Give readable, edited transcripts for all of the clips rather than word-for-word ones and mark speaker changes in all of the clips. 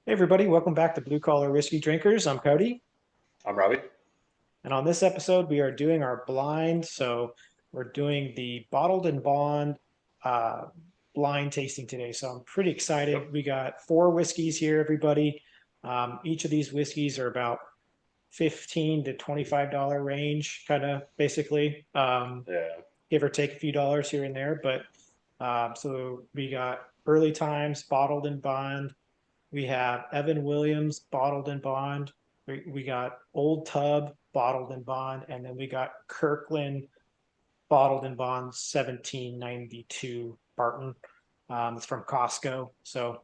Speaker 1: Hey everybody, welcome back to Blue Collar Whiskey Drinkers. I'm Cody,
Speaker 2: I'm Robbie.
Speaker 1: and on this episode we are doing our blind. So we're doing the bottled and bond uh, blind tasting today. So I'm pretty excited.
Speaker 2: Yep.
Speaker 1: We got four whiskeys here, everybody. Each of these whiskeys are about 15 to $25 range, kind of basically,
Speaker 2: Yeah.
Speaker 1: give or take a few dollars here and there. But so we got Early Times bottled and bond. We have Evan Williams bottled in bond. We got Old Tub bottled in bond, and then we got Kirkland bottled in bond 1792 Barton. It's from Costco. So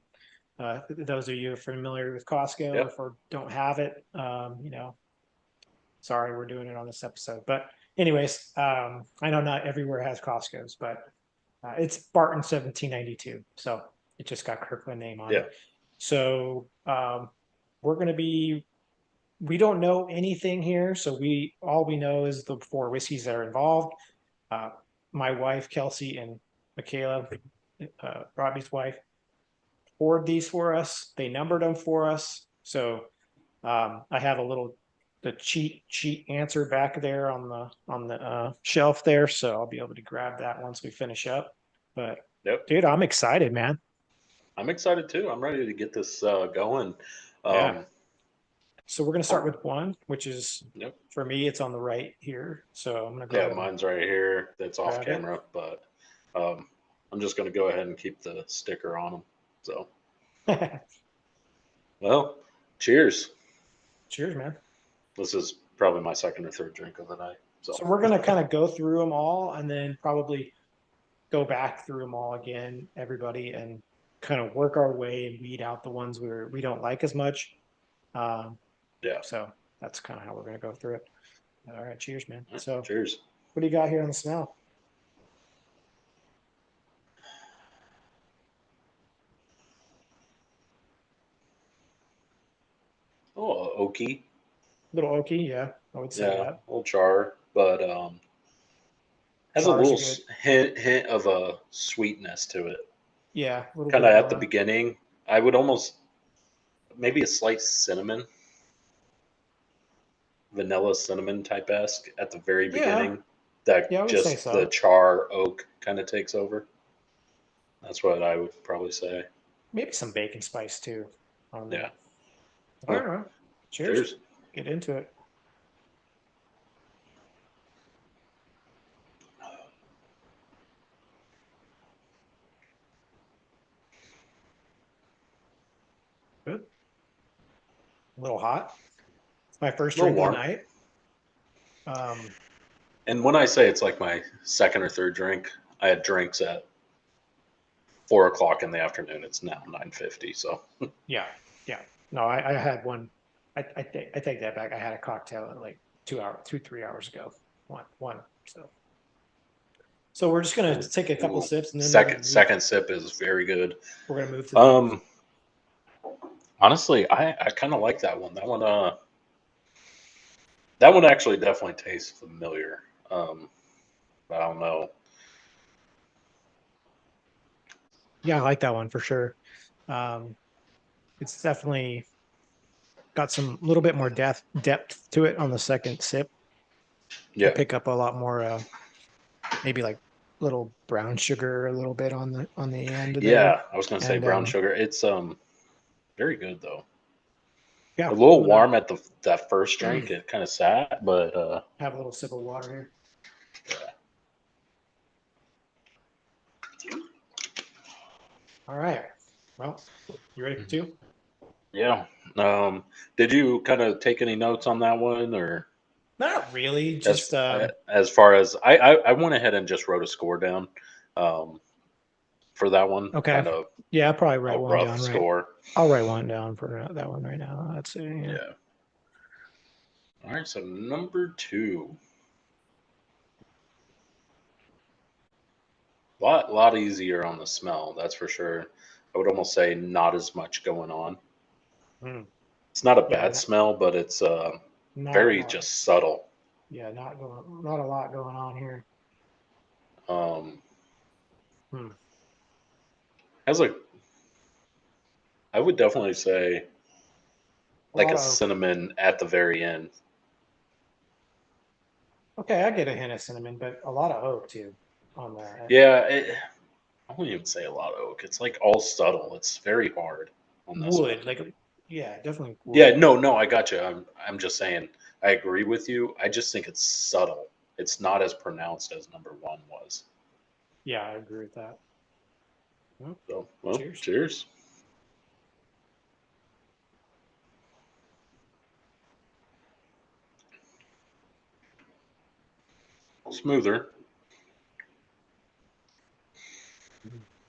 Speaker 1: those of you who are familiar with Costco,
Speaker 2: Yep.
Speaker 1: if we don't have it, sorry, we're doing it on this episode. But anyways, I know not everywhere has Costco's, but it's Barton 1792. So it just got Kirkland name on
Speaker 2: Yeah.
Speaker 1: it. So we're going to be, we don't know anything here. So all we know is the four whiskeys that are involved. Uh, my wife, Kelsey, and Michaela, Robbie's wife, poured these for us. They numbered them for us. So I have a little, the cheat sheet answer back there on the shelf there. So I'll be able to grab that once we finish up. But
Speaker 2: Yep.
Speaker 1: dude, I'm excited, man.
Speaker 2: I'm excited too. I'm ready to get this going.
Speaker 1: Yeah.
Speaker 2: Um,
Speaker 1: So we're going to start with one, which is
Speaker 2: yep.
Speaker 1: for me, it's on the right here. So I'm going to go
Speaker 2: Yeah,
Speaker 1: ahead and
Speaker 2: mine's right here. That's off
Speaker 1: grab it.
Speaker 2: camera, but um, I'm just going to go ahead and keep the sticker on them. So, well, cheers.
Speaker 1: Cheers, man.
Speaker 2: This is probably my second or third drink of the night.
Speaker 1: So
Speaker 2: So,
Speaker 1: we're going to kind of go through them all and then probably go back through them all again, everybody, and kind of work our way and weed out the ones we don't like as much. Um,
Speaker 2: yeah.
Speaker 1: so that's kind of how we're going to go through it. All right. Cheers, man. So
Speaker 2: Cheers.
Speaker 1: what do you got here on the smell?
Speaker 2: Oh, oaky.
Speaker 1: Little oaky. Yeah. I would say
Speaker 2: Yeah,
Speaker 1: that.
Speaker 2: a little char, but has a
Speaker 1: Char is
Speaker 2: little
Speaker 1: a good,
Speaker 2: hint of a sweetness to it.
Speaker 1: yeah, a little
Speaker 2: Kind
Speaker 1: bit
Speaker 2: of
Speaker 1: of
Speaker 2: at the
Speaker 1: a,
Speaker 2: beginning. I would almost maybe a slight cinnamon, vanilla cinnamon type esque at the very
Speaker 1: yeah,
Speaker 2: beginning. That
Speaker 1: yeah, I would say
Speaker 2: just the
Speaker 1: so.
Speaker 2: char oak kind of takes over. That's what I would probably say.
Speaker 1: Maybe some bacon spice too on
Speaker 2: Yeah.
Speaker 1: that. All
Speaker 2: Well,
Speaker 1: right. Cheers.
Speaker 2: cheers.
Speaker 1: Get into it. Good. A little hot. It's my first
Speaker 2: A little
Speaker 1: drink of the
Speaker 2: warm.
Speaker 1: night. Um,
Speaker 2: And when I say it's like my second or third drink, I had drinks at 4 o'clock in the afternoon. It's now 9:50. So
Speaker 1: yeah, yeah. No, I had one. I take that back. I had a cocktail at like 2 hours, 3 hours ago. One. So we're just gonna
Speaker 2: ooh,
Speaker 1: take a couple
Speaker 2: ooh.
Speaker 1: sips and then
Speaker 2: Second sip is very good.
Speaker 1: we're gonna move to the next.
Speaker 2: Um, honestly, I kind of like that one. That one actually definitely tastes familiar. But I don't know.
Speaker 1: Yeah, I like that one for sure. Um, it's definitely got some little bit more depth to it on the second sip. I
Speaker 2: Yeah,
Speaker 1: pick up a lot more, maybe like little brown sugar a little bit on the end of there,
Speaker 2: yeah. I was gonna say
Speaker 1: and
Speaker 2: brown sugar. It's very good though. A
Speaker 1: yeah,
Speaker 2: little
Speaker 1: I'm gonna
Speaker 2: warm at the that first drink. It kind of sat, but
Speaker 1: have a little sip of water here. All right. Well, you ready for two?
Speaker 2: yeah. Did you kind of take any notes on that one, or
Speaker 1: Not really.
Speaker 2: as
Speaker 1: Just
Speaker 2: as far as I went ahead and just wrote a score down um, for that one,
Speaker 1: okay.
Speaker 2: kind of
Speaker 1: Yeah, I'll probably write
Speaker 2: a
Speaker 1: one
Speaker 2: rough
Speaker 1: down. Right.
Speaker 2: score.
Speaker 1: I'll write one down for that one right now. Let's see. Yeah.
Speaker 2: Yeah. All right. So number two, lot easier on the smell. That's for sure. I would almost say not as much going on.
Speaker 1: Hmm.
Speaker 2: It's not a
Speaker 1: Yeah.
Speaker 2: bad smell, but it's
Speaker 1: Not
Speaker 2: very
Speaker 1: like.
Speaker 2: just subtle.
Speaker 1: Yeah. Not a lot going on here.
Speaker 2: Um,
Speaker 1: Hmm.
Speaker 2: has a I would definitely say like
Speaker 1: lot
Speaker 2: a
Speaker 1: of oak.
Speaker 2: cinnamon at the very end.
Speaker 1: Okay, I get a hint of cinnamon, but a lot of oak too on that.
Speaker 2: Yeah, I wouldn't even say a lot of oak. It's like all subtle. It's very hard on this one.
Speaker 1: Wood, like yeah, definitely
Speaker 2: Yeah,
Speaker 1: wood.
Speaker 2: no, I got you. I'm just saying. I agree with you. I just think it's subtle. It's not as pronounced as number one was.
Speaker 1: Yeah, I agree with that. Well,
Speaker 2: So, well,
Speaker 1: cheers.
Speaker 2: cheers. Smoother,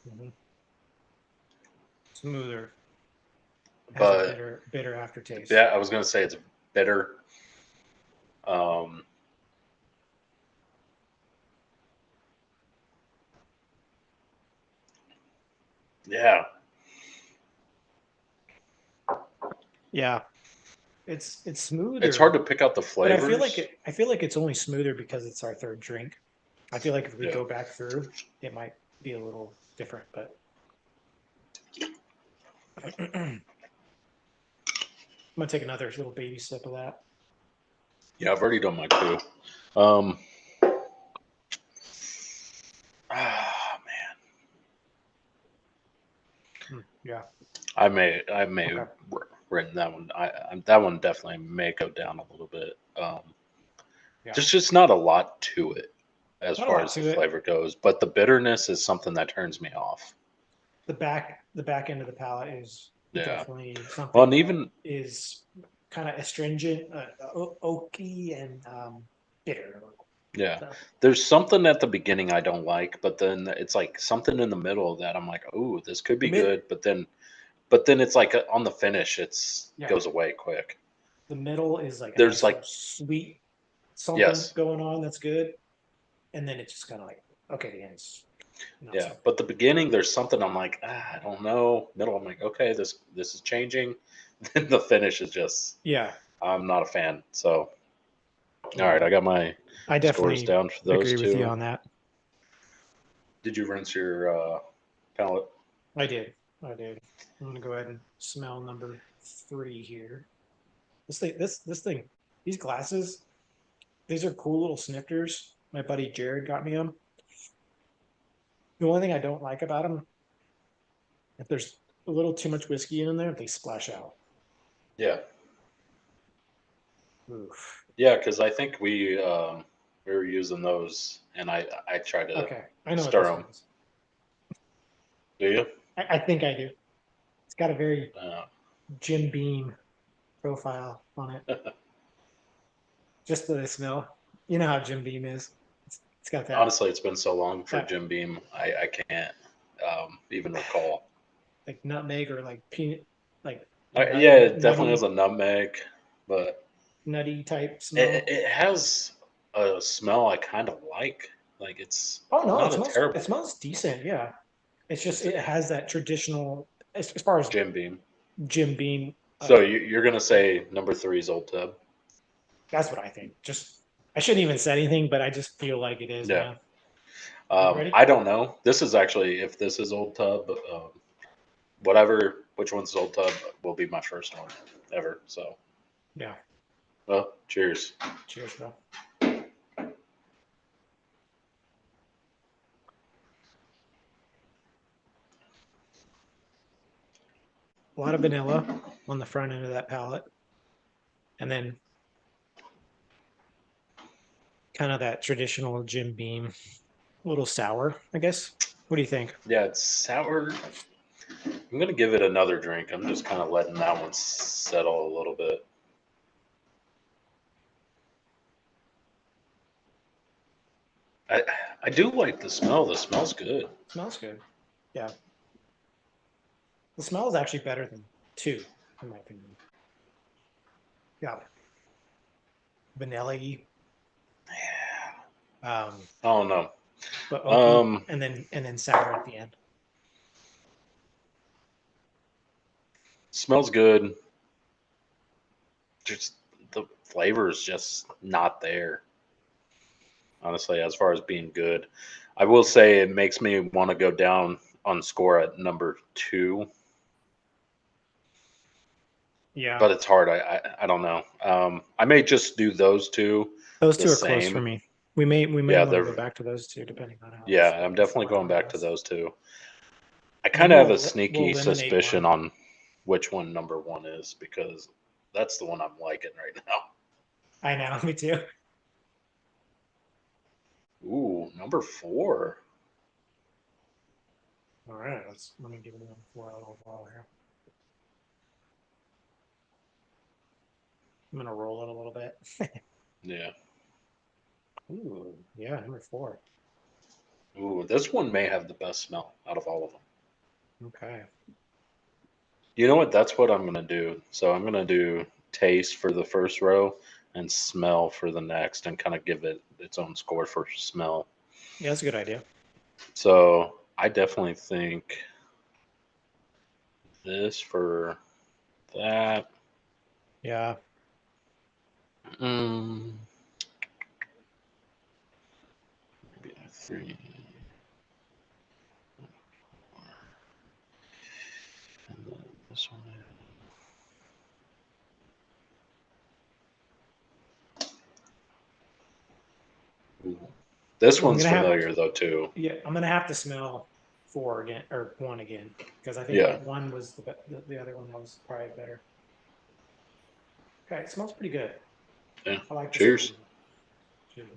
Speaker 1: Mhm. Smoother. Has a
Speaker 2: but
Speaker 1: bitter aftertaste.
Speaker 2: yeah, I was gonna say it's bitter. Um, yeah,
Speaker 1: Yeah, it's
Speaker 2: it's hard
Speaker 1: smoother,
Speaker 2: to pick out the
Speaker 1: but
Speaker 2: flavors.
Speaker 1: I feel like it's only smoother because it's our third drink. I feel like if we
Speaker 2: Yeah,
Speaker 1: go back through, it might be a little different, but I'm gonna take another little baby sip of that.
Speaker 2: yeah, I've already done mine too. Um, man,
Speaker 1: Yeah.
Speaker 2: I may
Speaker 1: Okay.
Speaker 2: have written that one. That one definitely may go down a little bit.
Speaker 1: Yeah.
Speaker 2: There's just not a lot to it as
Speaker 1: Not a
Speaker 2: far
Speaker 1: lot
Speaker 2: as the
Speaker 1: to it.
Speaker 2: flavor goes, but the bitterness is something that turns me off.
Speaker 1: The back end of the palate is
Speaker 2: Yeah.
Speaker 1: definitely
Speaker 2: Well,
Speaker 1: something
Speaker 2: and
Speaker 1: that
Speaker 2: even
Speaker 1: is kind of astringent, oaky, and bitter.
Speaker 2: yeah,
Speaker 1: So
Speaker 2: there's something at the beginning I don't like, but then it's like something in the middle that I'm like, oh, this could
Speaker 1: the
Speaker 2: be
Speaker 1: mid,
Speaker 2: good, but then it's like on the finish, it's
Speaker 1: yeah,
Speaker 2: goes away quick.
Speaker 1: the middle is like a
Speaker 2: There's
Speaker 1: nice little
Speaker 2: like
Speaker 1: sweet something
Speaker 2: yes,
Speaker 1: going on that's good, and then it's just kind of like okay, the end's not
Speaker 2: yeah,
Speaker 1: so.
Speaker 2: but the beginning there's something I'm like, I don't know. Middle, I'm like, okay, this is changing. Then the finish is just
Speaker 1: Yeah,
Speaker 2: I'm not a fan. So all
Speaker 1: yeah,
Speaker 2: right, I got my
Speaker 1: I
Speaker 2: scores
Speaker 1: definitely
Speaker 2: down for those
Speaker 1: agree with you
Speaker 2: two.
Speaker 1: on that.
Speaker 2: Did you rinse your palate?
Speaker 1: I did, I did. I'm gonna go ahead and smell number three here. This thing, these glasses, these are cool little snifters. My buddy Jared got me them. The only thing I don't like about them, if there's a little too much whiskey in there, they splash out.
Speaker 2: Yeah,
Speaker 1: Oof.
Speaker 2: yeah, because I think we were using those, and I tried to
Speaker 1: Okay, I know what
Speaker 2: stir
Speaker 1: this
Speaker 2: them.
Speaker 1: one is.
Speaker 2: Do you?
Speaker 1: I think I do. It's got a very
Speaker 2: Uh,
Speaker 1: Jim Beam profile on it. Just the smell. You know how Jim Beam is. It's got
Speaker 2: honestly, it's been so long for
Speaker 1: that
Speaker 2: Jim Beam, I can't even recall.
Speaker 1: like nutmeg or like peanut, like
Speaker 2: Yeah, it definitely has
Speaker 1: nutty
Speaker 2: a nutmeg, but
Speaker 1: nutty type
Speaker 2: it,
Speaker 1: smell.
Speaker 2: it has a smell I kind of like. Like it's
Speaker 1: Oh no,
Speaker 2: not a
Speaker 1: it
Speaker 2: terrible
Speaker 1: smells decent. Yeah, it's just
Speaker 2: it's
Speaker 1: it has that traditional as far as
Speaker 2: Jim Beam.
Speaker 1: Jim Beam.
Speaker 2: So you're gonna say number three is Old Tub?
Speaker 1: That's what I think. Just I shouldn't even say anything, but I just feel like it is,
Speaker 2: Yeah.
Speaker 1: man. Are you ready?
Speaker 2: I don't know. This is actually if this is Old Tub, whatever which one's Old Tub will be my first one ever. So
Speaker 1: Yeah.
Speaker 2: well, cheers.
Speaker 1: Cheers, bro. A lot of vanilla on the front end of that palate, and then kind of that traditional Jim Beam, a little sour, I guess. What do you think?
Speaker 2: Yeah, it's sour. I'm gonna give it another drink. I'm just kind of letting that one settle a little bit. I I do like the smell. The smell's good.
Speaker 1: Smells good. Yeah. The smell is actually better than two, in my opinion. Yeah. Vanilla y, um,
Speaker 2: I don't know.
Speaker 1: but oaky,
Speaker 2: Um,
Speaker 1: and then sour at the end.
Speaker 2: smells good. Just the flavor is just not there. Honestly, as far as being good, I will say it makes me want to go down on score at number two.
Speaker 1: Yeah.
Speaker 2: but it's hard. I don't know. I may just do those two
Speaker 1: Those
Speaker 2: the
Speaker 1: two are close for
Speaker 2: same.
Speaker 1: me. We may
Speaker 2: Yeah,
Speaker 1: want to go
Speaker 2: they're
Speaker 1: back to those two depending on
Speaker 2: yeah. I'm
Speaker 1: how
Speaker 2: definitely
Speaker 1: far
Speaker 2: going
Speaker 1: along
Speaker 2: back
Speaker 1: it
Speaker 2: to
Speaker 1: is.
Speaker 2: those two. I kind
Speaker 1: Maybe
Speaker 2: of have a
Speaker 1: we'll
Speaker 2: sneaky
Speaker 1: eliminate
Speaker 2: suspicion
Speaker 1: one.
Speaker 2: on which one number one is because that's the one I'm liking right now.
Speaker 1: I know, me too.
Speaker 2: Ooh, number four.
Speaker 1: All right, let me give it a little while here. I'm gonna roll it a little bit.
Speaker 2: Yeah.
Speaker 1: Ooh, yeah, number four.
Speaker 2: Ooh, this one may have the best smell out of all of them.
Speaker 1: Okay.
Speaker 2: You know what? That's what I'm gonna do. So I'm gonna do taste for the first row and smell for the next, and kind of give it its own score for smell.
Speaker 1: Yeah, that's a good idea.
Speaker 2: So I definitely think this for that.
Speaker 1: Yeah.
Speaker 2: Mm, maybe a three. And then this one. Ooh. This
Speaker 1: Well, I'm
Speaker 2: one's
Speaker 1: gonna have
Speaker 2: familiar though too.
Speaker 1: yeah, I'm gonna have to smell four again or one again because I think
Speaker 2: Yeah.
Speaker 1: one was the other one was probably better. Okay, it smells pretty good.
Speaker 2: Yeah.
Speaker 1: I like the smell
Speaker 2: Cheers.
Speaker 1: of it. Cheers.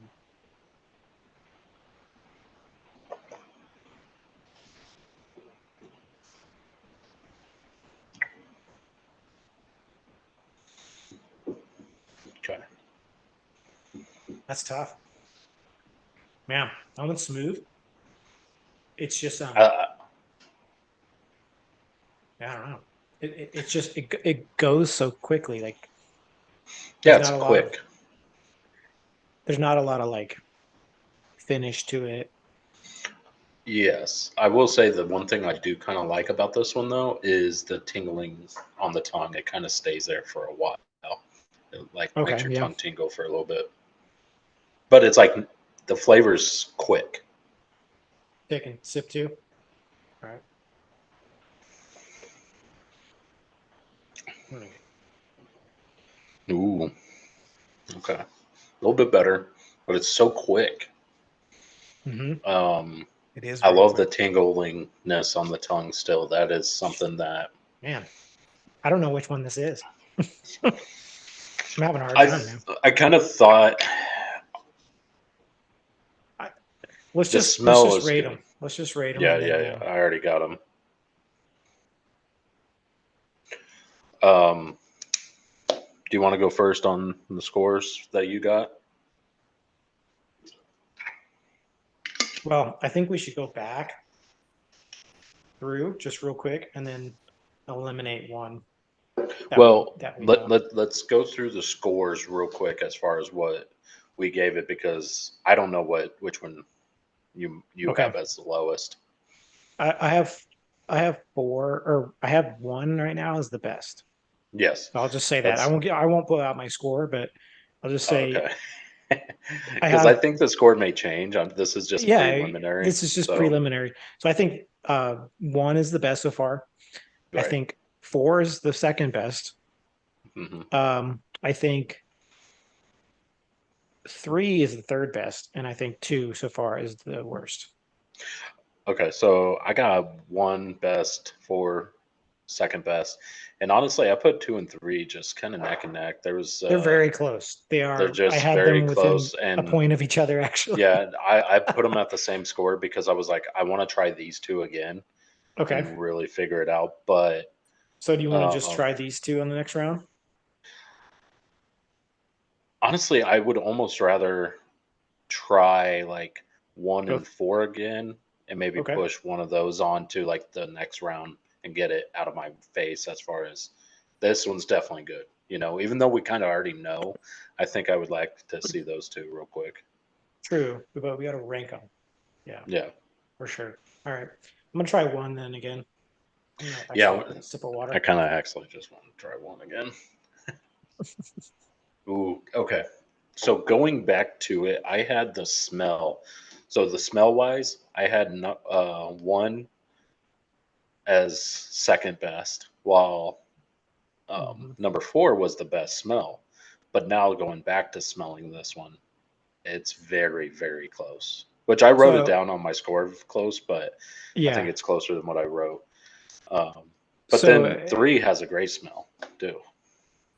Speaker 2: Okay.
Speaker 1: That's tough, man. That one's smooth. It's just
Speaker 2: Uh,
Speaker 1: I don't know. It's just it goes so quickly. Like
Speaker 2: yeah,
Speaker 1: there's
Speaker 2: it's
Speaker 1: not a lot of
Speaker 2: quick.
Speaker 1: there's not a lot of like finish to it.
Speaker 2: Yes, I will say the one thing I do kind of like about this one though is the tingling on the tongue. It kind of stays there for a while. It like makes
Speaker 1: Okay,
Speaker 2: your
Speaker 1: yeah.
Speaker 2: tongue tingle for a little bit. But it's like the flavor's quick.
Speaker 1: Taking sip two. All right.
Speaker 2: Ooh, okay. A little bit better, but it's so quick.
Speaker 1: Mm-hmm.
Speaker 2: Um,
Speaker 1: It is
Speaker 2: I
Speaker 1: very
Speaker 2: love the
Speaker 1: quick.
Speaker 2: tinglingness on the tongue still. That is something that
Speaker 1: Man, I don't know which one this is. I'm having a hard
Speaker 2: I
Speaker 1: time now.
Speaker 2: I kind of thought
Speaker 1: I,
Speaker 2: the
Speaker 1: let's
Speaker 2: smell
Speaker 1: just
Speaker 2: is
Speaker 1: rate
Speaker 2: good.
Speaker 1: them. Let's just rate them,
Speaker 2: Yeah,
Speaker 1: and then
Speaker 2: yeah, yeah. I already got them. Do you want to go first on the scores that you got?
Speaker 1: well, I think we should go back through just real quick, and then eliminate one
Speaker 2: Well,
Speaker 1: that we
Speaker 2: let,
Speaker 1: know.
Speaker 2: let, let's go through the scores real quick as far as what we gave it because I don't know which one you
Speaker 1: Okay,
Speaker 2: have as the lowest.
Speaker 1: I have four, or I have one right now is the best.
Speaker 2: Yes.
Speaker 1: So I'll just say that
Speaker 2: Let's
Speaker 1: I won't blow out my score, but I'll just say
Speaker 2: okay.
Speaker 1: I
Speaker 2: Because I
Speaker 1: have
Speaker 2: think the score may change. This is just
Speaker 1: yeah.
Speaker 2: preliminary.
Speaker 1: This is just
Speaker 2: So,
Speaker 1: preliminary. So I think one is the best so far. I
Speaker 2: right.
Speaker 1: think four is the second best.
Speaker 2: Hmm.
Speaker 1: I think three is the third best, and I think two so far is the worst.
Speaker 2: Okay. So I got one best for second best. And honestly, I put two and three just kind of neck and neck.
Speaker 1: They're very close. They
Speaker 2: They're
Speaker 1: are. I
Speaker 2: just
Speaker 1: had
Speaker 2: very
Speaker 1: them within
Speaker 2: close.
Speaker 1: a
Speaker 2: And
Speaker 1: point of each other, actually.
Speaker 2: yeah, I put them at the same score because I was like, I want to try these two again
Speaker 1: Okay.
Speaker 2: and really figure it out. But
Speaker 1: So do you want to just
Speaker 2: um,
Speaker 1: try these two on the next round?
Speaker 2: honestly, I would almost rather try like one
Speaker 1: Go.
Speaker 2: and four again and maybe
Speaker 1: Okay.
Speaker 2: push one of those on to like the next round and get it out of my face as far as this one's definitely good. Even though we kind of already know, I think I would like to see those two real quick.
Speaker 1: True, but we got to rank them. Yeah,
Speaker 2: Yeah.
Speaker 1: for sure. All right. I'm gonna try one then again. I'm gonna actually
Speaker 2: Yeah.
Speaker 1: get a sip of
Speaker 2: I
Speaker 1: water.
Speaker 2: kind of actually just want to try one again. Ooh, okay. So going back to it, I had the smell. So the smell wise, I had one as second best, while
Speaker 1: Mhm.
Speaker 2: Number 4 was the best smell. But now going back to smelling this one, it's very, very close. Which I wrote it
Speaker 1: So
Speaker 2: down on my score of close, but I think
Speaker 1: yeah,
Speaker 2: it's closer than what I wrote. Um, but
Speaker 1: so
Speaker 2: then 3 has a great smell too,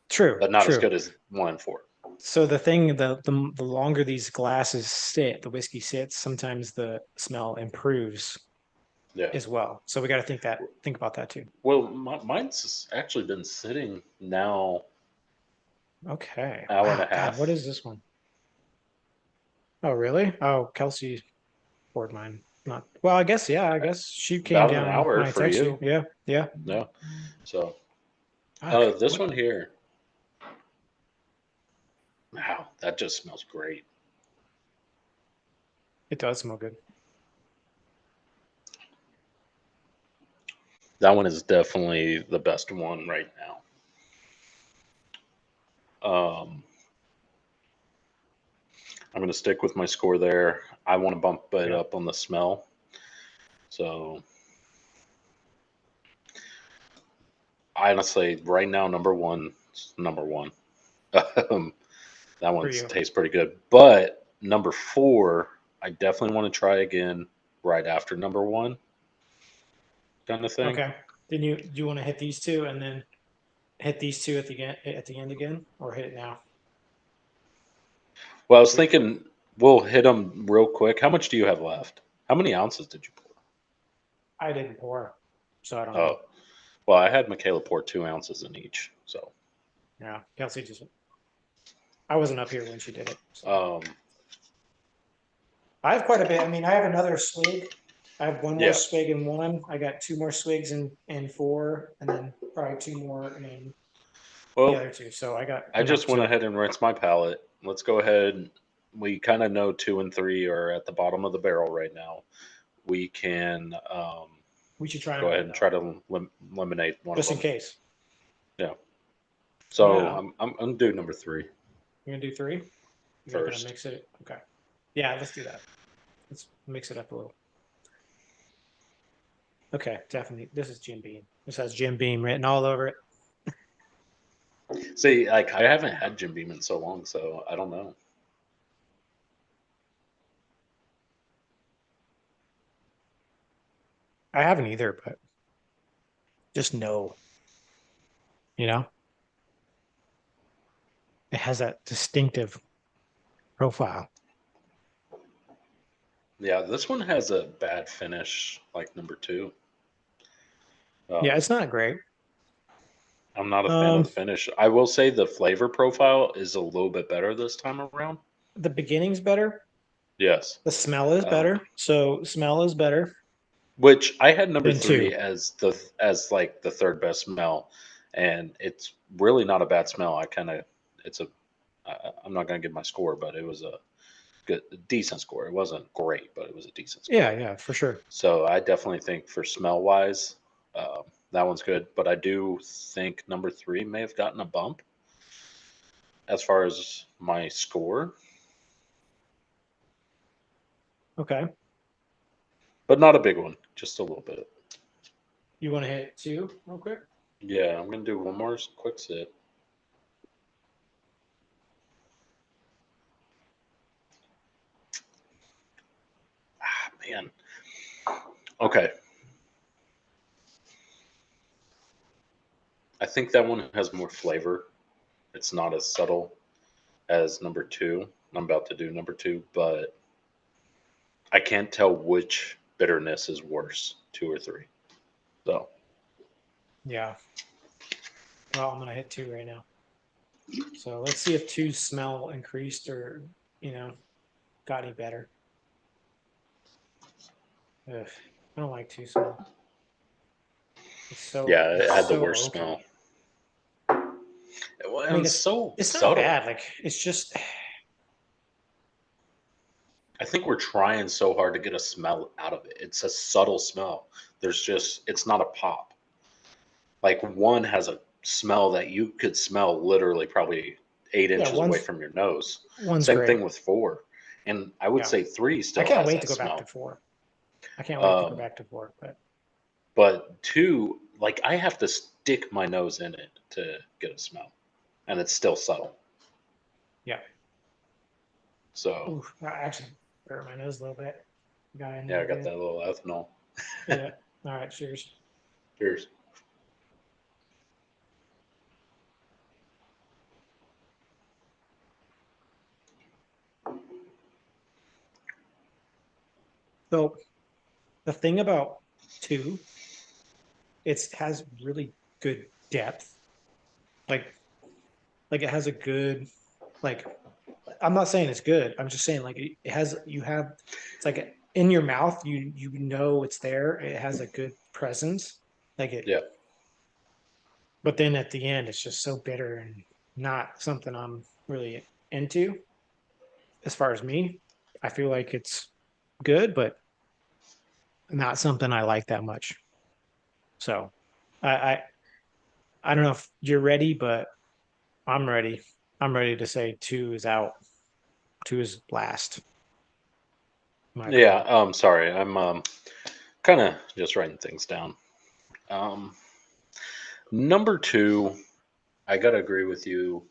Speaker 1: true,
Speaker 2: but not as
Speaker 1: true.
Speaker 2: good as 1 and 4.
Speaker 1: So the thing, the longer these glasses sit, the whiskey sits, sometimes the smell improves
Speaker 2: Yeah.
Speaker 1: as well. So we got to think about that too.
Speaker 2: Well, mine's actually been sitting now
Speaker 1: Okay.
Speaker 2: hour and a
Speaker 1: Wow. God, what
Speaker 2: half,
Speaker 1: is this one? Oh, really? Oh, Kelsey poured mine. Not well. I guess yeah. I guess she came
Speaker 2: about an
Speaker 1: down
Speaker 2: hour
Speaker 1: when I
Speaker 2: for
Speaker 1: text you.
Speaker 2: you.
Speaker 1: Yeah, yeah.
Speaker 2: Yeah. So
Speaker 1: Fuck.
Speaker 2: this
Speaker 1: What?
Speaker 2: one here, wow, that just smells great.
Speaker 1: It does smell good.
Speaker 2: That one is definitely the best one right now. I'm going to stick with my score there. I want to bump it
Speaker 1: Yeah.
Speaker 2: up on the smell. So I honestly, right now, number one, number one. Um, that
Speaker 1: For
Speaker 2: one's
Speaker 1: you.
Speaker 2: tastes pretty good. But number 4, I definitely want to try again right after number 1, kind of thing.
Speaker 1: Okay. Then do you want to hit these two and then hit these two at the end again, or hit it now?
Speaker 2: Well, I was thinking we'll hit them real quick. How much do you have left? How many ounces did you
Speaker 1: I didn't pour, so I don't
Speaker 2: pour?
Speaker 1: know.
Speaker 2: Oh, well, I had Michaela pour 2 ounces in each. So,
Speaker 1: Yeah, Kelsey just. I wasn't up here when she did it, so
Speaker 2: um,
Speaker 1: I have quite a bit. I mean, I have another swig. I have one more
Speaker 2: yeah,
Speaker 1: swig in one. I got two more swigs in four, and then probably two more in the
Speaker 2: well,
Speaker 1: other two. So I got
Speaker 2: I
Speaker 1: enough
Speaker 2: just went
Speaker 1: to.
Speaker 2: ahead and rinsed my palate. Let's go ahead. We kind of know 2 and 3 are at the bottom of the barrel right now. We can
Speaker 1: We should try them
Speaker 2: go ahead
Speaker 1: again
Speaker 2: and
Speaker 1: though,
Speaker 2: try to eliminate one of
Speaker 1: just in
Speaker 2: them.
Speaker 1: case.
Speaker 2: Yeah. So
Speaker 1: Yeah,
Speaker 2: I'm do number 3
Speaker 1: you're gonna do three. You're not gonna
Speaker 2: first.
Speaker 1: mix it. Okay. Yeah, let's do that. Let's mix it up a little. Okay, definitely. This is Jim Beam. This has Jim Beam written all over it.
Speaker 2: See, like I haven't had Jim Beam in so long, so I don't know.
Speaker 1: I haven't either, but just know, you know, it has that distinctive profile.
Speaker 2: Yeah, this one has a bad finish, like number 2.
Speaker 1: Yeah,
Speaker 2: Um,
Speaker 1: it's not great.
Speaker 2: I'm not a fan of
Speaker 1: Um,
Speaker 2: the finish. I will say the flavor profile is a little bit better this time around.
Speaker 1: the beginning's better.
Speaker 2: Yes.
Speaker 1: The smell is
Speaker 2: Um,
Speaker 1: better. So smell is better
Speaker 2: which I had number
Speaker 1: than
Speaker 2: 3
Speaker 1: two.
Speaker 2: as like the third best smell, and it's really not a bad smell. I kind of it's a I'm not gonna give my score, but it was a good decent score. It wasn't great, but it was a decent
Speaker 1: Yeah,
Speaker 2: score.
Speaker 1: yeah, for sure.
Speaker 2: So I definitely think for smell wise, that one's good. But I do think number 3 may have gotten a bump as far as my score,
Speaker 1: Okay.
Speaker 2: but not a big one, just a little bit.
Speaker 1: You want to hit two real quick?
Speaker 2: Yeah, I'm gonna do one more quick sip. Ah, man. Okay, I think that one has more flavor. It's not as subtle as number 2. I'm about to do number 2, but I can't tell which bitterness is worse, 2 or 3. So
Speaker 1: Yeah. Well, I'm gonna hit two right now. So let's see if two smell increased or got any better. Ugh, I don't like two smell.
Speaker 2: yeah, it
Speaker 1: It's
Speaker 2: had the
Speaker 1: so
Speaker 2: worst
Speaker 1: oaky.
Speaker 2: smell. Well,
Speaker 1: I mean,
Speaker 2: and so
Speaker 1: it's not
Speaker 2: subtle.
Speaker 1: bad. Like it's just
Speaker 2: I think we're trying so hard to get a smell out of it. It's a subtle smell. It's not a pop. Like one has a smell that you could smell literally probably 8
Speaker 1: yeah.
Speaker 2: inches away from your nose.
Speaker 1: One's
Speaker 2: Same
Speaker 1: great.
Speaker 2: thing with 4. And I would
Speaker 1: Yeah.
Speaker 2: say 3
Speaker 1: I
Speaker 2: still
Speaker 1: can't
Speaker 2: has
Speaker 1: wait
Speaker 2: that
Speaker 1: to go back to
Speaker 2: smell.
Speaker 1: four. I can't wait to go
Speaker 2: Um,
Speaker 1: back to four. But
Speaker 2: but 2, like I have to stick my nose in it to get a smell, and it's still subtle.
Speaker 1: Yeah.
Speaker 2: So
Speaker 1: Ooh, I actually hurt my nose a little bit. Got in
Speaker 2: yeah, I
Speaker 1: there
Speaker 2: got
Speaker 1: good.
Speaker 2: that little ethanol.
Speaker 1: Yeah. All right. Cheers.
Speaker 2: Cheers.
Speaker 1: So the thing about two, it has really good depth. Like, like it has a good, like, I'm not saying it's good. I'm just saying like it has, you have, it's like in your mouth, you know it's there. It has a good presence. Like it,
Speaker 2: Yeah.
Speaker 1: but then at the end, it's just so bitter and not something I'm really into. As far as me, I feel like it's good, but not something I like that much. So I I, I don't know if you're ready, but I'm ready. I'm ready to say two is out. Two is last, in my
Speaker 2: Yeah.
Speaker 1: opinion.
Speaker 2: Sorry, I'm kind of just writing things down. Um, Number two, I gotta agree with you.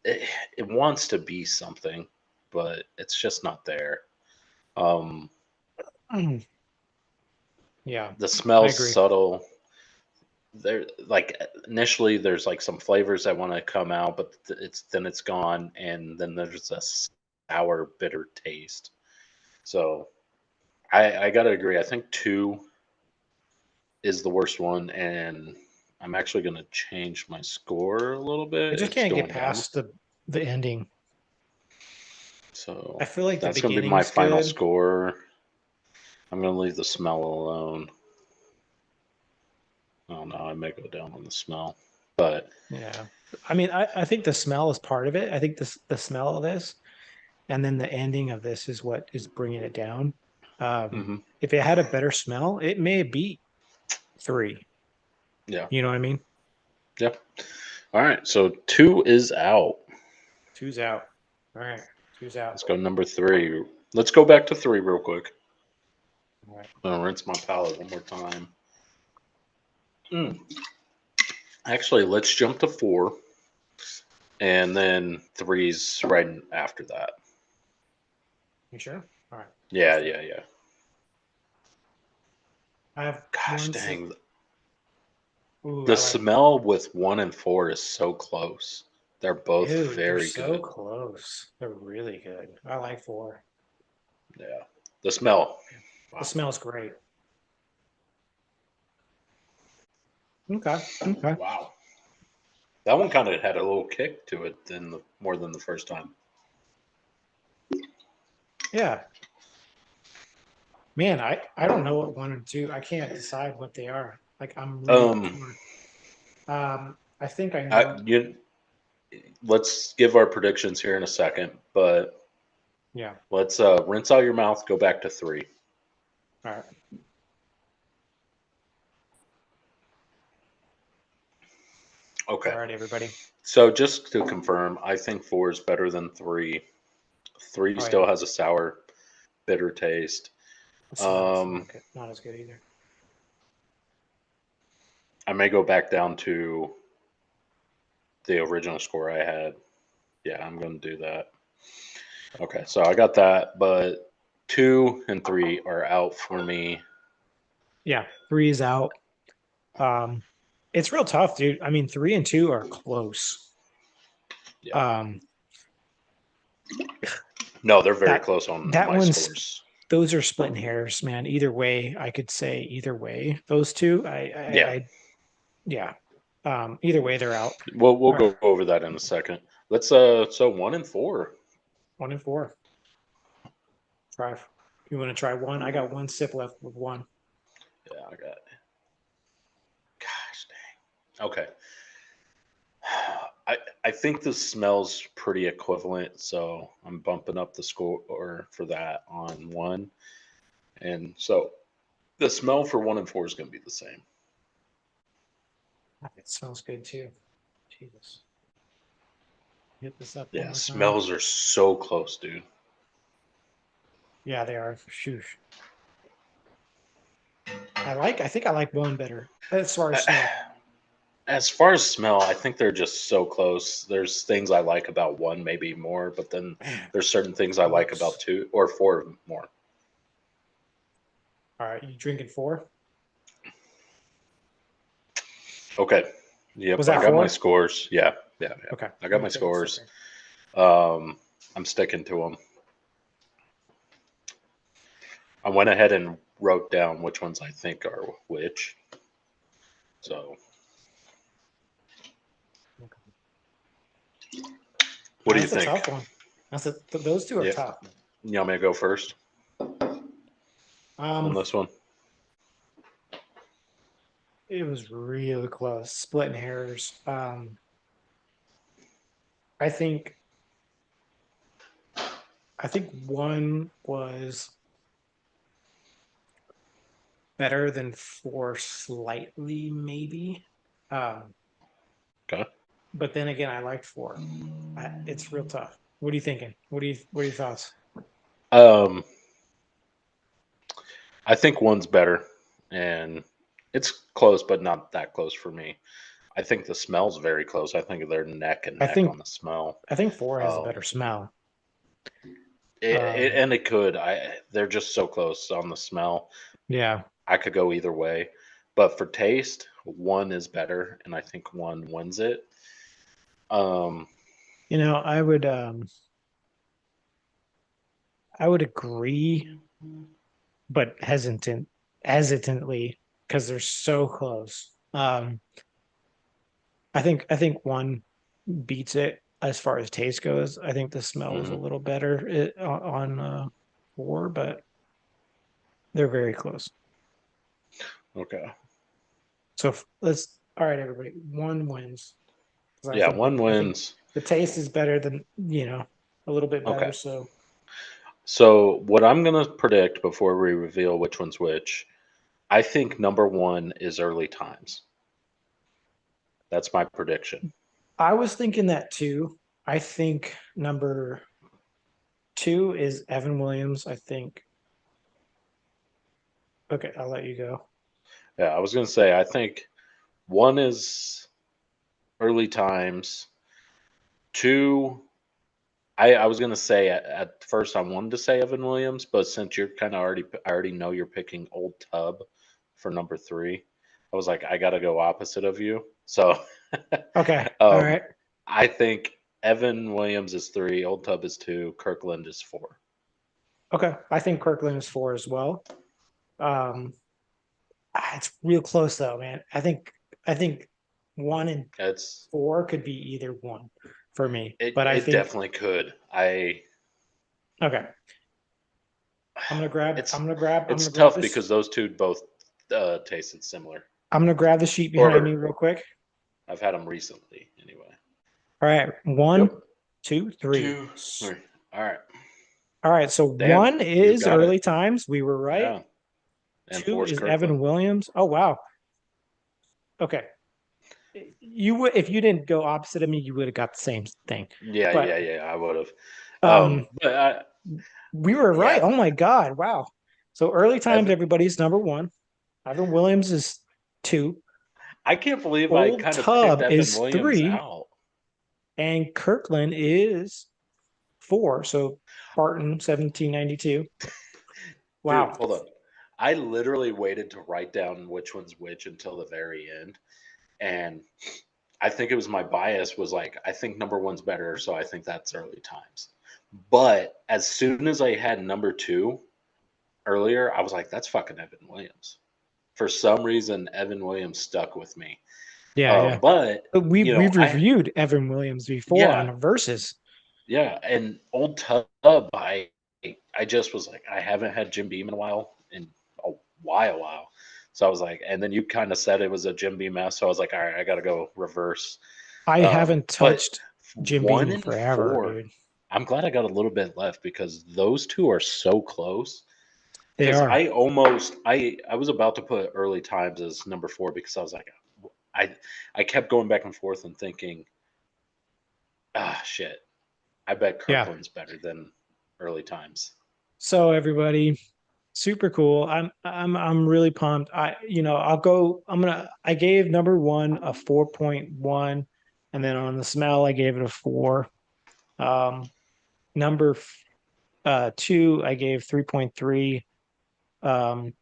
Speaker 2: It, it wants to be something, but it's just not there. Um,
Speaker 1: Mm. Yeah,
Speaker 2: the
Speaker 1: I
Speaker 2: smell's
Speaker 1: agree.
Speaker 2: subtle. There, like initially, there's like some flavors that want to come out, but it's gone, and then there's a sour, bitter taste. So I gotta agree. I think two is the worst one, and I'm actually gonna change my score a little
Speaker 1: I
Speaker 2: bit.
Speaker 1: just
Speaker 2: It's
Speaker 1: can't get
Speaker 2: going down.
Speaker 1: past the ending.
Speaker 2: So
Speaker 1: I feel like the
Speaker 2: that's gonna be my
Speaker 1: beginning's
Speaker 2: final
Speaker 1: good.
Speaker 2: score. I'm gonna leave the smell alone. Oh no, I may go down on the smell, but
Speaker 1: Yeah. I mean, I think the smell is part of it. I think the smell of this and then the ending of this is what is bringing it down.
Speaker 2: mhm,
Speaker 1: If it had a better smell, it may be three.
Speaker 2: yeah,
Speaker 1: You know what I mean?
Speaker 2: yeah. All right, so two is out.
Speaker 1: Two's out. All right. Two's out.
Speaker 2: Let's go number three. Let's go back to three real quick.
Speaker 1: All right.
Speaker 2: I'm gonna rinse my palate one more time. Mm. Actually, let's jump to four, and then three's right after that.
Speaker 1: You sure? All right. Let's
Speaker 2: Yeah,
Speaker 1: do it.
Speaker 2: yeah, yeah.
Speaker 1: I have
Speaker 2: Gosh
Speaker 1: one sip.
Speaker 2: dang,
Speaker 1: Ooh,
Speaker 2: the
Speaker 1: I like,
Speaker 2: smell with one and four is so close. They're both
Speaker 1: dude, they're
Speaker 2: very
Speaker 1: so
Speaker 2: good.
Speaker 1: close. They're really good. I like four.
Speaker 2: Yeah, the smell.
Speaker 1: The
Speaker 2: Wow,
Speaker 1: smell's great. Okay. Okay.
Speaker 2: wow. That one kind of had a little kick to it than more than the first time.
Speaker 1: Yeah. Man, I don't know what one and two. I can't decide what they are. Like I'm really
Speaker 2: Um,
Speaker 1: torn. I think I
Speaker 2: I,
Speaker 1: know.
Speaker 2: you, let's give our predictions here in a second, but
Speaker 1: Yeah.
Speaker 2: let's rinse out your mouth. Go back to three.
Speaker 1: All right. All
Speaker 2: Okay.
Speaker 1: right, everybody.
Speaker 2: So just to confirm, I think four is better than three. Three
Speaker 1: Oh
Speaker 2: still
Speaker 1: yeah.
Speaker 2: has a sour, bitter taste.
Speaker 1: The smell's
Speaker 2: Um,
Speaker 1: not as good either.
Speaker 2: I may go back down to the original score I had. Yeah, I'm going to do that. Okay, so I got that, but two and three are out for me.
Speaker 1: Yeah. Three is out. Um, it's real tough, dude. I mean, three and two are close.
Speaker 2: Yeah.
Speaker 1: Um,
Speaker 2: No, they're very
Speaker 1: that
Speaker 2: close on
Speaker 1: that
Speaker 2: my
Speaker 1: one's
Speaker 2: scores.
Speaker 1: those are splitting hairs, man. Either way, I could say either way. Those two,
Speaker 2: Yeah.
Speaker 1: yeah. Either way, they're out.
Speaker 2: We'll
Speaker 1: All right.
Speaker 2: go over that in a second. Let's so one and four.
Speaker 1: One and four. Try. You want to try one? I got one sip left with one.
Speaker 2: Yeah, I got. Gosh dang. Okay. I think the smell's pretty equivalent, so I'm bumping up the score for that on one, and so the smell for one and four is going to be the same.
Speaker 1: It smells good too. Jesus. Hit this up one
Speaker 2: Yeah,
Speaker 1: more time.
Speaker 2: smells are so close, dude.
Speaker 1: Yeah, they are. Shoosh. I think I like one better as far as
Speaker 2: I,
Speaker 1: smell.
Speaker 2: As far as smell, I think they're just so close. There's things I like about one, maybe more, but then
Speaker 1: Man,
Speaker 2: there's certain things I like about
Speaker 1: close.
Speaker 2: two or four more.
Speaker 1: All right, you drinking four?
Speaker 2: Okay.
Speaker 1: Was
Speaker 2: Yep, I
Speaker 1: that
Speaker 2: got my
Speaker 1: four?
Speaker 2: scores. Yeah, yeah, yeah.
Speaker 1: Okay,
Speaker 2: I
Speaker 1: let
Speaker 2: got
Speaker 1: me
Speaker 2: my
Speaker 1: take a sip
Speaker 2: scores.
Speaker 1: here.
Speaker 2: I'm sticking to them. I went ahead and wrote down which ones I think are which. So, what do you
Speaker 1: That's a
Speaker 2: think?
Speaker 1: tough one. Those two are
Speaker 2: Yeah,
Speaker 1: tough.
Speaker 2: you want me to go first on
Speaker 1: Um,
Speaker 2: this one?
Speaker 1: it was really close, splitting hairs. I think I think one was better than four slightly, maybe. Um,
Speaker 2: Okay.
Speaker 1: but then again, I liked four. It's real tough. What are you thinking? What are your thoughts?
Speaker 2: Um, I think one's better, and it's close, but not that close for me. I think the smell's very close. I think they're neck and
Speaker 1: I
Speaker 2: neck
Speaker 1: think
Speaker 2: on the smell.
Speaker 1: I think four has a
Speaker 2: Um,
Speaker 1: better smell.
Speaker 2: and it could. They're just so close on the smell.
Speaker 1: Yeah.
Speaker 2: I could go either way, but for taste, one is better, and I think one wins it. Um,
Speaker 1: I would agree, but hesitantly because they're so close. I think one beats it as far as taste goes. I think the smell is a
Speaker 2: mhm.
Speaker 1: little better on four, but they're very close.
Speaker 2: Okay.
Speaker 1: So let's all right, everybody. One wins because
Speaker 2: Yeah, one
Speaker 1: I think
Speaker 2: wins.
Speaker 1: the taste is better than a little bit better.
Speaker 2: Okay.
Speaker 1: So
Speaker 2: So what I'm gonna predict before we reveal which one's which, I think number one is early times. That's my prediction.
Speaker 1: I was thinking that too. I think number two is Evan Williams. I think. Okay, I'll let you go.
Speaker 2: Yeah, I was gonna say I think one is early times. Two, I was gonna say at first I wanted to say Evan Williams, but since you're kind of I already know you're picking Old Tub for number three. I was like, I gotta go opposite of you. So
Speaker 1: Okay, all
Speaker 2: um,
Speaker 1: right.
Speaker 2: I think Evan Williams is three, Old Tub is two, Kirkland is four.
Speaker 1: Okay, I think Kirkland is four as well. Um, it's real close though, man. I think one and
Speaker 2: It's
Speaker 1: four could be either one for me,
Speaker 2: it
Speaker 1: but I
Speaker 2: it
Speaker 1: think
Speaker 2: definitely could. I
Speaker 1: okay. I'm gonna grab.
Speaker 2: it's
Speaker 1: I'm gonna grab. I'm
Speaker 2: it's
Speaker 1: gonna grab
Speaker 2: tough
Speaker 1: this.
Speaker 2: because those two both tasted similar.
Speaker 1: I'm gonna grab the sheet behind me
Speaker 2: Or
Speaker 1: real quick.
Speaker 2: I've had them recently anyway.
Speaker 1: All right,
Speaker 2: Yep.
Speaker 1: one, two, three.
Speaker 2: Two, three. All right.
Speaker 1: All right, so
Speaker 2: Damn,
Speaker 1: one
Speaker 2: you
Speaker 1: is
Speaker 2: got it.
Speaker 1: early times. We were right.
Speaker 2: Yeah. And
Speaker 1: Two
Speaker 2: Force
Speaker 1: is
Speaker 2: Kirkland.
Speaker 1: Evan Williams. Oh wow. Okay. You would if you didn't go opposite of me, you would have got the same thing.
Speaker 2: Yeah,
Speaker 1: But
Speaker 2: yeah, yeah. I would have.
Speaker 1: um
Speaker 2: But
Speaker 1: we were right.
Speaker 2: yeah,
Speaker 1: Oh my God. Wow. So early times,
Speaker 2: Evan.
Speaker 1: everybody's number one. Evan Williams is two.
Speaker 2: I can't believe I
Speaker 1: Old
Speaker 2: kind of picked
Speaker 1: Tub
Speaker 2: Evan
Speaker 1: is
Speaker 2: Williams
Speaker 1: three.
Speaker 2: out.
Speaker 1: And Kirkland is four. So Barton, 1792.
Speaker 2: Dude,
Speaker 1: Wow.
Speaker 2: hold up. I literally waited to write down which one's which until the very end. And I think it was my bias was like, I think number one's better, so I think that's early times. But as soon as I had number two earlier, I was like, that's fucking Evan Williams. For some reason, Evan Williams stuck with me.
Speaker 1: Yeah, yeah.
Speaker 2: But
Speaker 1: But
Speaker 2: you know,
Speaker 1: we've reviewed Evan Williams before
Speaker 2: yeah,
Speaker 1: on verses.
Speaker 2: yeah, and Old Tub, I just was like, I haven't had Jim Beam in a while, while. So I was like, and then you kind of said it was a Jim Beam mess, so I was like, all right, I got to go reverse.
Speaker 1: I haven't
Speaker 2: But
Speaker 1: touched Jim Beam
Speaker 2: one
Speaker 1: in
Speaker 2: and
Speaker 1: forever,
Speaker 2: four,
Speaker 1: dude.
Speaker 2: I'm glad I got a little bit left because those two are so close.
Speaker 1: They
Speaker 2: Because
Speaker 1: are.
Speaker 2: I was about to put early times as number four because I was like, I I kept going back and forth and thinking, ah, shit. I bet
Speaker 1: Yeah.
Speaker 2: Kirkland's better than early times.
Speaker 1: So everybody, super cool. I'm really pumped. I gave number one a 4.1, and then on the smell I gave it a 4. Um, number two I gave 3.3. Um,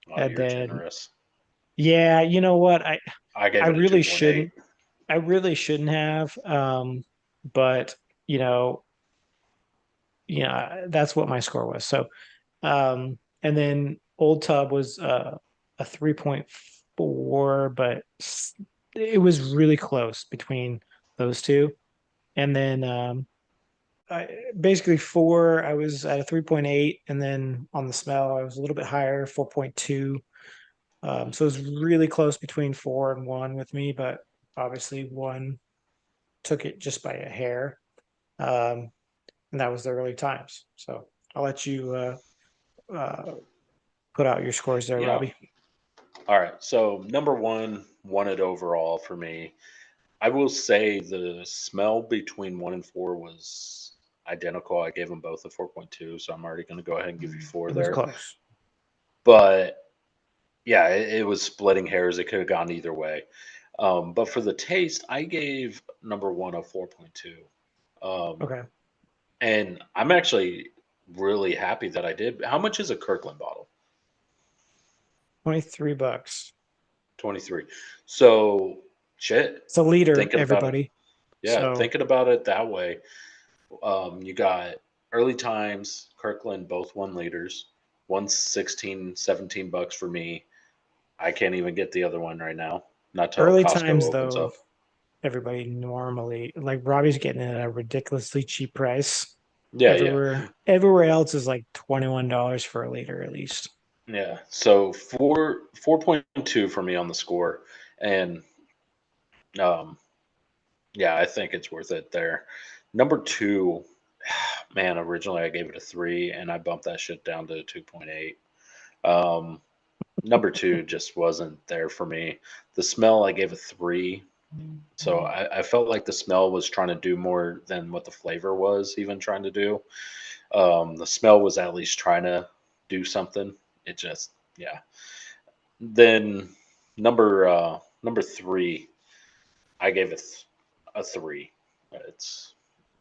Speaker 2: Oh,
Speaker 1: and
Speaker 2: you're
Speaker 1: then
Speaker 2: generous.
Speaker 1: yeah, you know what?
Speaker 2: I
Speaker 1: I
Speaker 2: gave it a
Speaker 1: really
Speaker 2: 2.8.
Speaker 1: shouldn't. I really shouldn't have. But you know, that's what my score was. So and then Old Tub was a 3.4, but it was really close between those two. And then basically four, I was at a 3.8, and then on the smell, I was a little bit higher, 4.2. So it was really close between four and one with me, but obviously one took it just by a hair. Um, and that was the early times. So I'll let you uh, put out your scores there,
Speaker 2: Yeah.
Speaker 1: Robbie.
Speaker 2: All right. So number one, won it overall for me. I will say the smell between one and four was identical. I gave them both a 4.2, so I'm already going to go ahead and give you four
Speaker 1: It was
Speaker 2: there.
Speaker 1: close.
Speaker 2: But yeah, it was splitting hairs. It could have gone either way. But for the taste, I gave number one a 4.2. Um,
Speaker 1: Okay.
Speaker 2: and I'm actually really happy that I did. How much is a Kirkland bottle?
Speaker 1: $23.
Speaker 2: 23. So, shit,
Speaker 1: It's a leader,
Speaker 2: thinking about it.
Speaker 1: everybody.
Speaker 2: Yeah,
Speaker 1: So
Speaker 2: thinking about it that way. You got early times, Kirkland, both 1 liters. One's 16, $17 for me. I can't even get the other one right now. Not till
Speaker 1: early
Speaker 2: Costco
Speaker 1: times
Speaker 2: opens
Speaker 1: though,
Speaker 2: up.
Speaker 1: everybody normally like Robbie's getting it at a ridiculously cheap price.
Speaker 2: Yeah, yeah,
Speaker 1: Everywhere else is like $21 for a liter at least.
Speaker 2: yeah. So 4.2 for me on the score. And um yeah, I think it's worth it there. Number two, man, originally I gave it a 3 and I bumped that shit down to 2.8. Um, number two just wasn't there for me. The smell, I gave a 3. So I felt like the smell was trying to do more than what the flavor was even trying to do. The smell was at least trying to do something. It just, yeah. Then number three, I gave it a 3. It's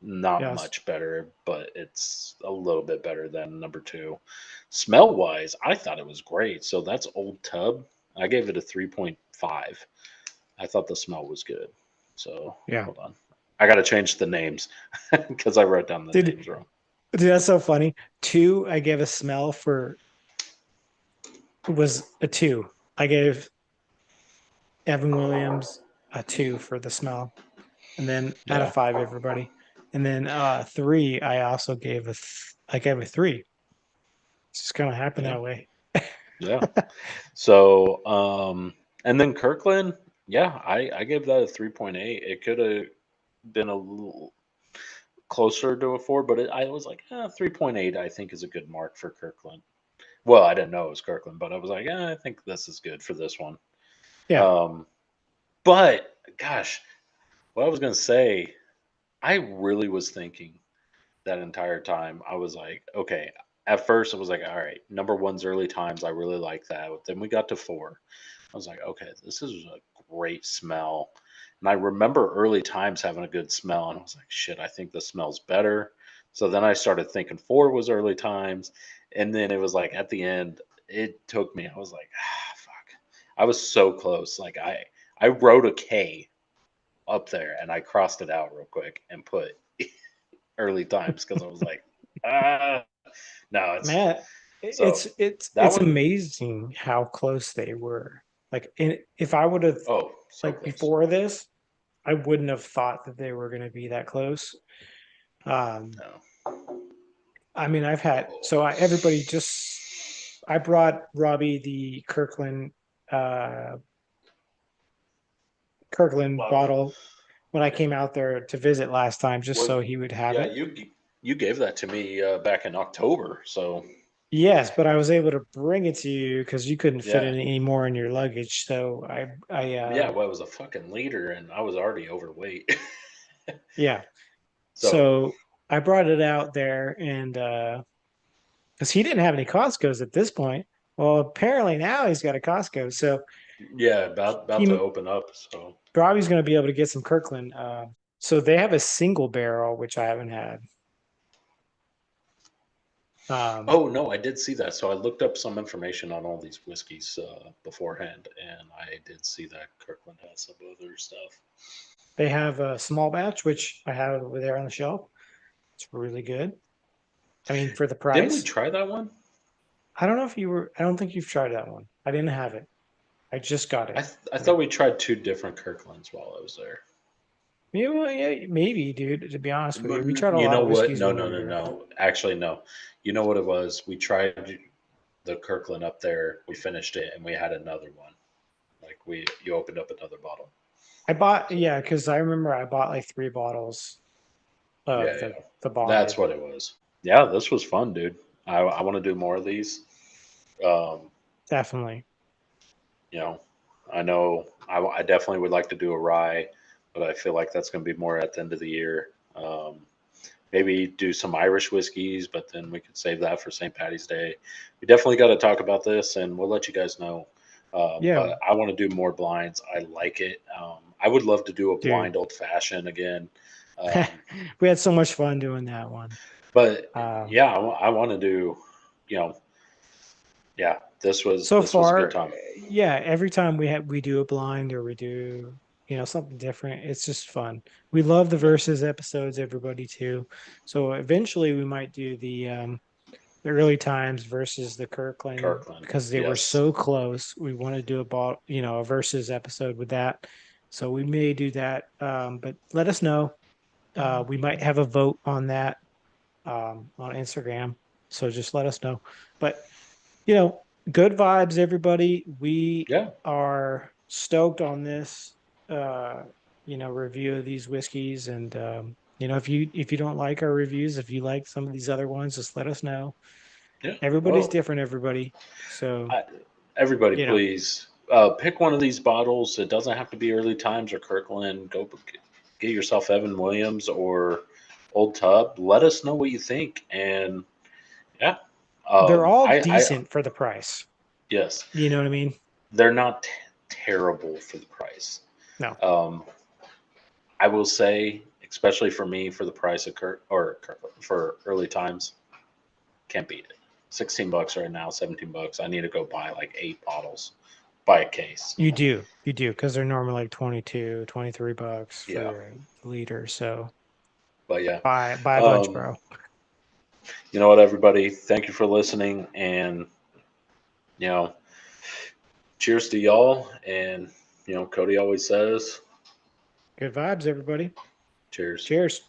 Speaker 2: not
Speaker 1: Yes.
Speaker 2: much better, but it's a little bit better than number two. Smell wise, I thought it was great. So that's Old Tub. I gave it a 3.5. I thought the smell was good. So
Speaker 1: Yeah.
Speaker 2: hold on. I got to change the names because I wrote down the
Speaker 1: Dude,
Speaker 2: names wrong.
Speaker 1: dude, that's so funny. Two, I gave a smell for was a two. I gave Evan Williams a two for the smell. And then out of
Speaker 2: Yeah.
Speaker 1: five, everybody. And then three, I gave a three. It's just kind of happened
Speaker 2: Yeah.
Speaker 1: that way.
Speaker 2: Yeah. So, and then Kirkland, yeah, I gave that a 3.8. It could have been a little closer to a 4, but I was like, 3.8, I think is a good mark for Kirkland. Well, I didn't know it was Kirkland, but I was like, I think this is good for this one.
Speaker 1: Yeah.
Speaker 2: Um, but gosh, what I was going to say, I really was thinking that entire time. I was like, okay, at first I was like, all right, number one's early times. I really like that. Then we got to four. I was like, okay, this is a great smell. And I remember early times having a good smell, and I was like, shit, I think this smells better. So then I started thinking four was early times, and then it was like at the end, it took me. I was like, fuck, I was so close. Like I wrote a K up there, and I crossed it out real quick and put early times because I was like, ah, no, it's
Speaker 1: Man,
Speaker 2: so that
Speaker 1: it's
Speaker 2: one,
Speaker 1: amazing how close they were. If I would have
Speaker 2: oh, so
Speaker 1: like
Speaker 2: close.
Speaker 1: before this, I wouldn't have thought that they were going to be that close. Um,
Speaker 2: No.
Speaker 1: I mean, everybody just I brought Robbie the uh Kirkland
Speaker 2: Bottle.
Speaker 1: bottle when I
Speaker 2: Yeah.
Speaker 1: came out there to visit last time, just
Speaker 2: Well,
Speaker 1: so he would have
Speaker 2: yeah,
Speaker 1: it.
Speaker 2: you gave that to me back in October, so
Speaker 1: Yes, but I was able to bring it to you because you couldn't fit
Speaker 2: yeah,
Speaker 1: it any more in your luggage. So
Speaker 2: yeah. Well, it was a fucking liter, and I was already overweight.
Speaker 1: yeah.
Speaker 2: So
Speaker 1: So I brought it out there, and because he didn't have any Costco's at this point. Well, apparently now he's got a Costco, so
Speaker 2: Yeah, about to
Speaker 1: he
Speaker 2: open up. So.
Speaker 1: Robbie's going to be able to get some Kirkland. So they have a single barrel, which I haven't had. Um,
Speaker 2: Oh no, I did see that. So I looked up some information on all these whiskeys beforehand, and I did see that Kirkland has some other stuff.
Speaker 1: they have a small batch, which I have over there on the shelf. It's really good. I mean, for the
Speaker 2: Didn't we
Speaker 1: price,
Speaker 2: try that one?
Speaker 1: I don't know if you were. I don't think you've tried that one. I didn't have it. I just got it.
Speaker 2: I
Speaker 1: Like,
Speaker 2: thought we tried two different Kirklands while I was there.
Speaker 1: yeah, maybe, dude. To be honest with
Speaker 2: But
Speaker 1: you, we tried a
Speaker 2: you
Speaker 1: lot
Speaker 2: know
Speaker 1: of
Speaker 2: what?
Speaker 1: whiskeys
Speaker 2: No,
Speaker 1: when we
Speaker 2: no,
Speaker 1: were
Speaker 2: no,
Speaker 1: here.
Speaker 2: no. Actually, no. You know what it was? We tried the Kirkland up there. We finished it, and we had another one. Like you opened up another bottle.
Speaker 1: I bought,
Speaker 2: So
Speaker 1: yeah, because I remember I bought like 3 bottles of
Speaker 2: yeah,
Speaker 1: the
Speaker 2: yeah, that's
Speaker 1: bonded.
Speaker 2: what it was. Yeah, this was fun, dude. I want to do more of these. Um,
Speaker 1: Definitely,
Speaker 2: you know, I know I definitely would like to do a rye, but I feel like that's going to be more at the end of the year. Maybe do some Irish whiskeys, but then we could save that for St. Patty's Day. We definitely got to talk about this, and we'll let you guys know.
Speaker 1: yeah,
Speaker 2: But I want to do more blinds. I like it. I would love to do a
Speaker 1: dude.
Speaker 2: blind old fashioned again. Um,
Speaker 1: We had so much fun doing that one.
Speaker 2: but
Speaker 1: Um,
Speaker 2: yeah, I want to do. You know, yeah,
Speaker 1: so
Speaker 2: this was a good
Speaker 1: far,
Speaker 2: time.
Speaker 1: yeah, every time we do a blind or we do, something different, it's just fun. We love the
Speaker 2: Yeah,
Speaker 1: versus episodes, everybody too. So eventually we might do the early times versus the Kirkland
Speaker 2: Kirkland.
Speaker 1: because they were
Speaker 2: Yes.
Speaker 1: so close. We want to do a versus episode with that. So we may do that. But let us know. We might have a vote on that on Instagram. So just let us know. But good vibes, everybody. We
Speaker 2: Yeah.
Speaker 1: are stoked on this review of these whiskeys. And if you don't like our reviews, if you like some of these other ones, just let us know.
Speaker 2: Yeah.
Speaker 1: Everybody's
Speaker 2: Well,
Speaker 1: different, everybody. So,
Speaker 2: I, everybody,
Speaker 1: you know,
Speaker 2: please pick one of these bottles. It doesn't have to be Early Times or Kirkland. Get yourself Evan Williams or Old Tub. Let us know what you think. And yeah,
Speaker 1: they're all
Speaker 2: I
Speaker 1: decent for the price.
Speaker 2: yes,
Speaker 1: You know what I mean?
Speaker 2: they're not terrible for the price.
Speaker 1: No,
Speaker 2: Um, I will say, especially for me, for the price of for Early Times, can't beat it. $16 right now, $17. I need to go buy like 8 bottles, buy a case.
Speaker 1: you do. You do. Because they're normally like 22, $23
Speaker 2: Yeah,
Speaker 1: for a liter. So
Speaker 2: but yeah.
Speaker 1: buy a bunch,
Speaker 2: Um,
Speaker 1: bro.
Speaker 2: you know what, everybody? Thank you for listening, and you know, cheers to y'all. And Cody always says,
Speaker 1: Good vibes, everybody.
Speaker 2: cheers.
Speaker 1: Cheers.